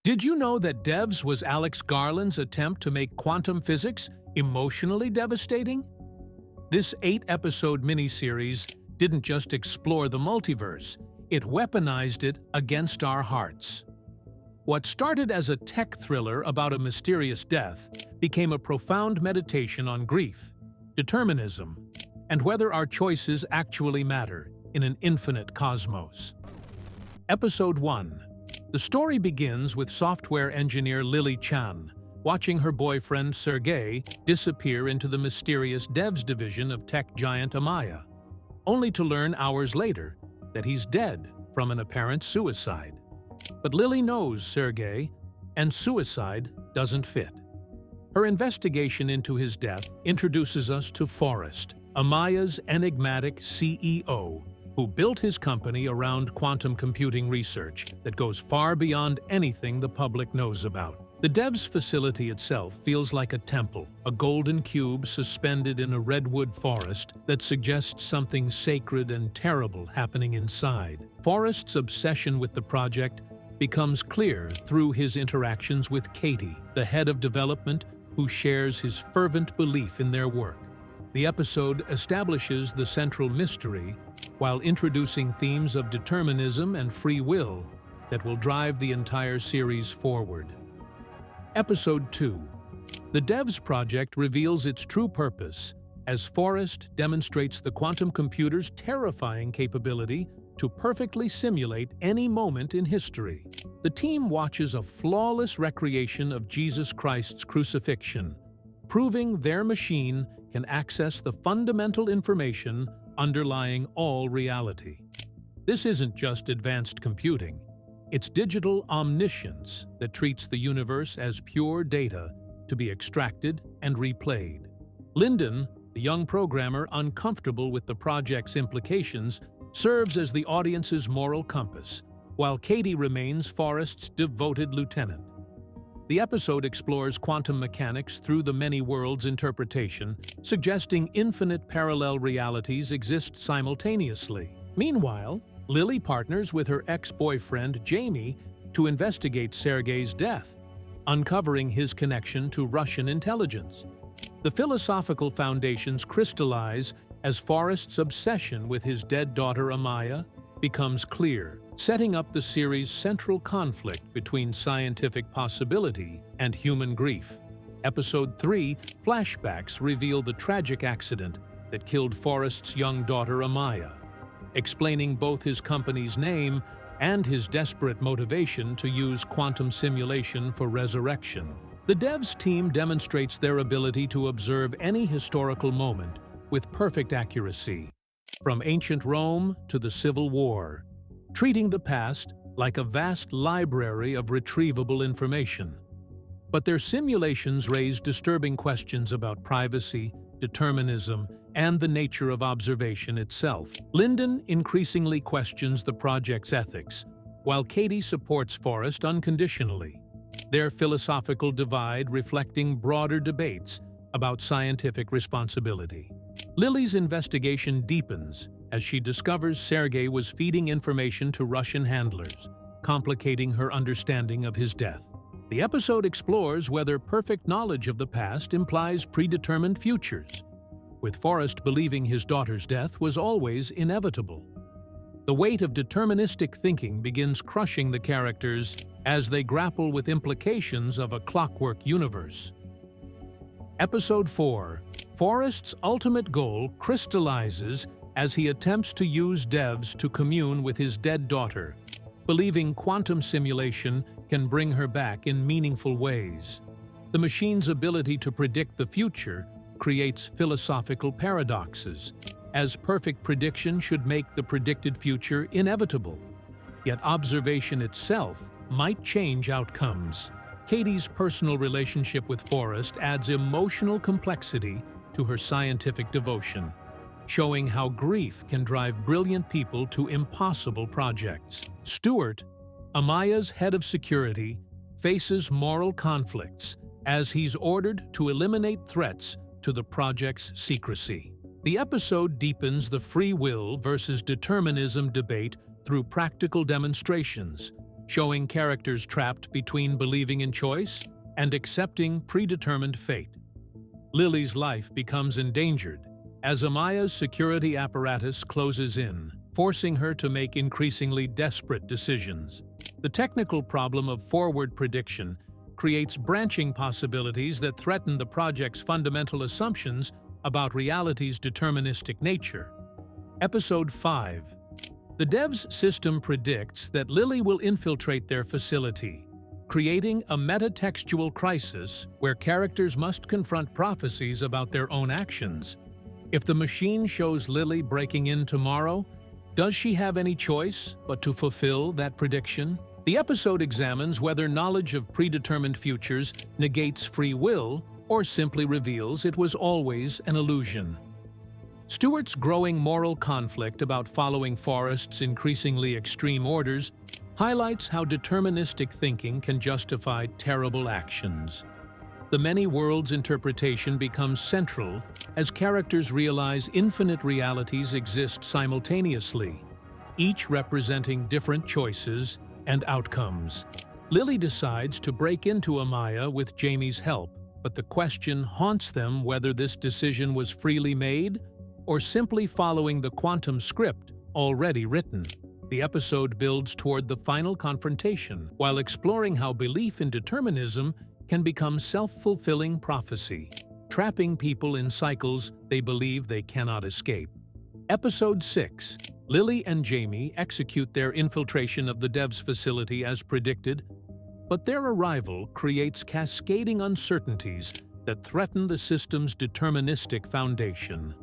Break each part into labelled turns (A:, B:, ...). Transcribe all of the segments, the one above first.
A: Did you know that Devs was Alex Garland's attempt to make quantum physics emotionally devastating? This 8-episode miniseries didn't just explore the multiverse, it weaponized it against our hearts. What started as a tech thriller about a mysterious death became a profound meditation on grief, determinism, and whether our choices actually matter in an infinite cosmos. Episode 1. The story begins with software engineer Lily Chan watching her boyfriend Sergey disappear into the mysterious devs division of tech giant Amaya, only to learn hours later that he's dead from an apparent suicide. But Lily knows Sergey, and suicide doesn't fit. Her investigation into his death introduces us to Forrest, Amaya's enigmatic CEO, who built his company around quantum computing research that goes far beyond anything the public knows about. The devs facility itself feels like a temple, a golden cube suspended in a redwood forest that suggests something sacred and terrible happening inside. Forrest's obsession with the project becomes clear through his interactions with Katie, the head of development, who shares his fervent belief in their work. The episode establishes the central mystery while introducing themes of determinism and free will that will drive the entire series forward. Episode 2. The Devs project reveals its true purpose as Forrest demonstrates the quantum computer's terrifying capability to perfectly simulate any moment in history. The team watches a flawless recreation of Jesus Christ's crucifixion, proving their machine can access the fundamental information underlying all reality. This isn't just advanced computing. It's digital omniscience that treats the universe as pure data to be extracted and replayed. Lyndon, the young programmer uncomfortable with the project's implications, serves as the audience's moral compass, while Katie remains Forrest's devoted lieutenant. The episode explores quantum mechanics through the many worlds interpretation, suggesting infinite parallel realities exist simultaneously. Meanwhile, Lily partners with her ex-boyfriend Jamie to investigate Sergey's death, uncovering his connection to Russian intelligence. The philosophical foundations crystallize as Forrest's obsession with his dead daughter Amaya becomes clear, setting up the series' central conflict between scientific possibility and human grief. Episode 3, flashbacks reveal the tragic accident that killed Forrest's young daughter Amaya, explaining both his company's name and his desperate motivation to use quantum simulation for resurrection. The Devs team demonstrates their ability to observe any historical moment with perfect accuracy, from ancient Rome to the Civil War, treating the past like a vast library of retrievable information. But their simulations raise disturbing questions about privacy, determinism, and the nature of observation itself. Lyndon increasingly questions the project's ethics, while Katie supports Forrest unconditionally, their philosophical divide reflecting broader debates about scientific responsibility. Lily's investigation deepens as she discovers Sergey was feeding information to Russian handlers, complicating her understanding of his death. The episode explores whether perfect knowledge of the past implies predetermined futures, with Forrest believing his daughter's death was always inevitable. The weight of deterministic thinking begins crushing the characters as they grapple with implications of a clockwork universe. Episode 4. Forrest's ultimate goal crystallizes as he attempts to use devs to commune with his dead daughter, believing quantum simulation can bring her back in meaningful ways. The machine's ability to predict the future creates philosophical paradoxes, as perfect prediction should make the predicted future inevitable. Yet observation itself might change outcomes. Katie's personal relationship with Forrest adds emotional complexity to her scientific devotion, showing how grief can drive brilliant people to impossible projects. Stuart, Amaya's head of security, faces moral conflicts as he's ordered to eliminate threats to the project's secrecy. The episode deepens the free will versus determinism debate through practical demonstrations, showing characters trapped between believing in choice and accepting predetermined fate. Lily's life becomes endangered as Amaya's security apparatus closes in, forcing her to make increasingly desperate decisions. The technical problem of forward prediction creates branching possibilities that threaten the project's fundamental assumptions about reality's deterministic nature. Episode 5. The devs' system predicts that Lily will infiltrate their facility, creating a metatextual crisis where characters must confront prophecies about their own actions. If the machine shows Lily breaking in tomorrow, does she have any choice but to fulfill that prediction? The episode examines whether knowledge of predetermined futures negates free will or simply reveals it was always an illusion. Stewart's growing moral conflict about following Forrest's increasingly extreme orders highlights how deterministic thinking can justify terrible actions. The many worlds interpretation becomes central as characters realize infinite realities exist simultaneously, each representing different choices and outcomes. Lily decides to break into Amaya with Jamie's help, but the question haunts them whether this decision was freely made or simply following the quantum script already written. The episode builds toward the final confrontation, while exploring how belief in determinism can become self-fulfilling prophecy, trapping people in cycles they believe they cannot escape. Episode 6. Lily and Jamie execute their infiltration of the devs' facility as predicted, but their arrival creates cascading uncertainties that threaten the system's deterministic foundation.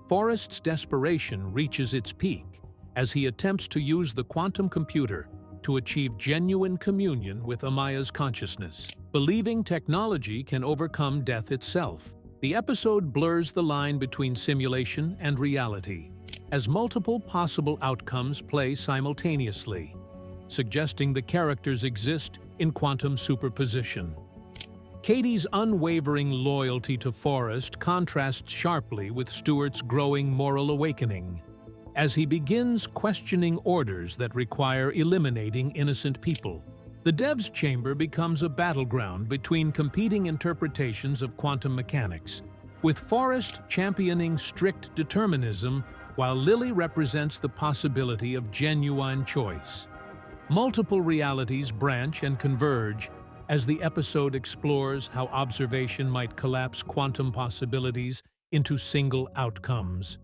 A: Forrest's desperation reaches its peak as he attempts to use the quantum computer to achieve genuine communion with Amaya's consciousness, believing technology can overcome death itself. The episode blurs the line between simulation and reality, as multiple possible outcomes play simultaneously, suggesting the characters exist in quantum superposition. Katie's unwavering loyalty to Forrest contrasts sharply with Stewart's growing moral awakening, as he begins questioning orders that require eliminating innocent people. The devs' chamber becomes a battleground between competing interpretations of quantum mechanics, with Forrest championing strict determinism while Lily represents the possibility of genuine choice. Multiple realities branch and converge as the episode explores how observation might collapse quantum possibilities into single outcomes.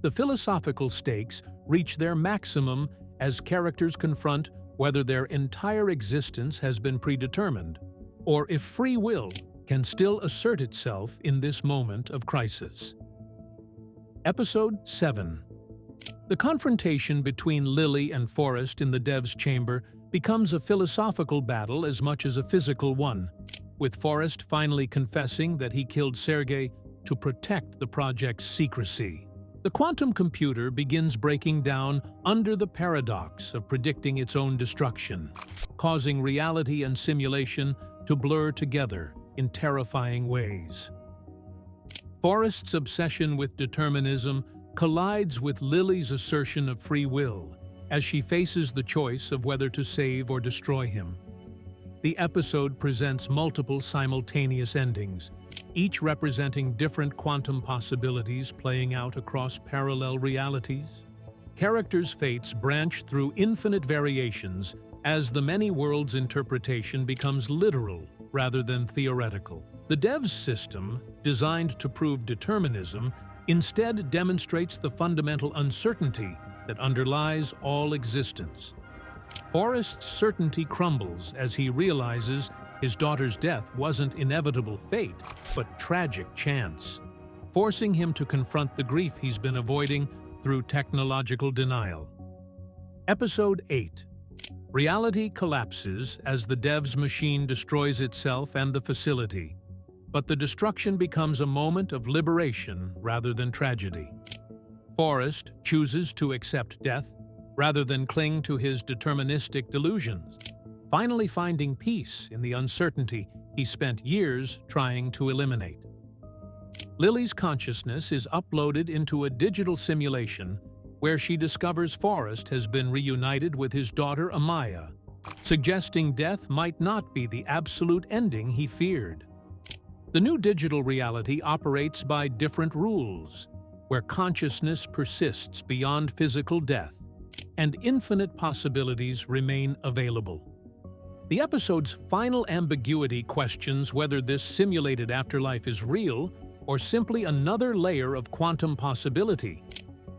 A: The philosophical stakes reach their maximum as characters confront whether their entire existence has been predetermined, or if free will can still assert itself in this moment of crisis. Episode 7. The confrontation between Lily and Forrest in the devs' chamber becomes a philosophical battle as much as a physical one, with Forrest finally confessing that he killed Sergei to protect the project's secrecy. The quantum computer begins breaking down under the paradox of predicting its own destruction, causing reality and simulation to blur together in terrifying ways. Forrest's obsession with determinism collides with Lily's assertion of free will as she faces the choice of whether to save or destroy him. The episode presents multiple simultaneous endings, each representing different quantum possibilities playing out across parallel realities. Characters' fates branch through infinite variations as the many worlds interpretation becomes literal rather than theoretical. The devs' system, designed to prove determinism, instead demonstrates the fundamental uncertainty that underlies all existence. Forrest's certainty crumbles as he realizes his daughter's death wasn't inevitable fate, but tragic chance, forcing him to confront the grief he's been avoiding through technological denial. Episode 8. Reality collapses as the devs' machine destroys itself and the facility, but the destruction becomes a moment of liberation rather than tragedy. Forrest chooses to accept death rather than cling to his deterministic delusions, finally finding peace in the uncertainty he spent years trying to eliminate. Lily's consciousness is uploaded into a digital simulation where she discovers Forrest has been reunited with his daughter Amaya suggesting death might not be the absolute ending he feared. The new digital reality operates by different rules, where consciousness persists beyond physical death, and infinite possibilities remain available. The episode's final ambiguity questions whether this simulated afterlife is real or simply another layer of quantum possibility,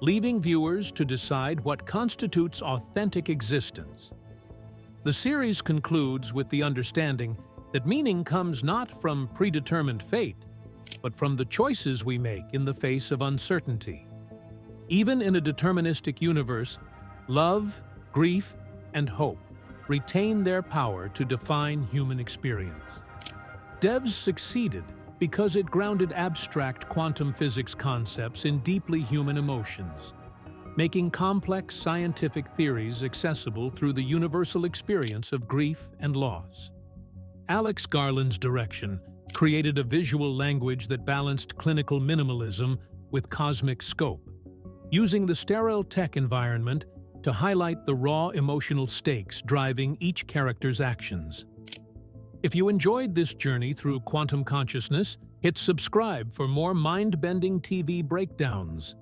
A: leaving viewers to decide what constitutes authentic existence. The series concludes with the understanding that meaning comes not from predetermined fate, but from the choices we make in the face of uncertainty. Even in a deterministic universe, love, grief, and hope retain their power to define human experience. Devs succeeded because it grounded abstract quantum physics concepts in deeply human emotions, making complex scientific theories accessible through the universal experience of grief and loss. Alex Garland's direction created a visual language that balanced clinical minimalism with cosmic scope, using the sterile tech environment to highlight the raw emotional stakes driving each character's actions. If you enjoyed this journey through quantum consciousness, hit subscribe for more mind-bending TV breakdowns.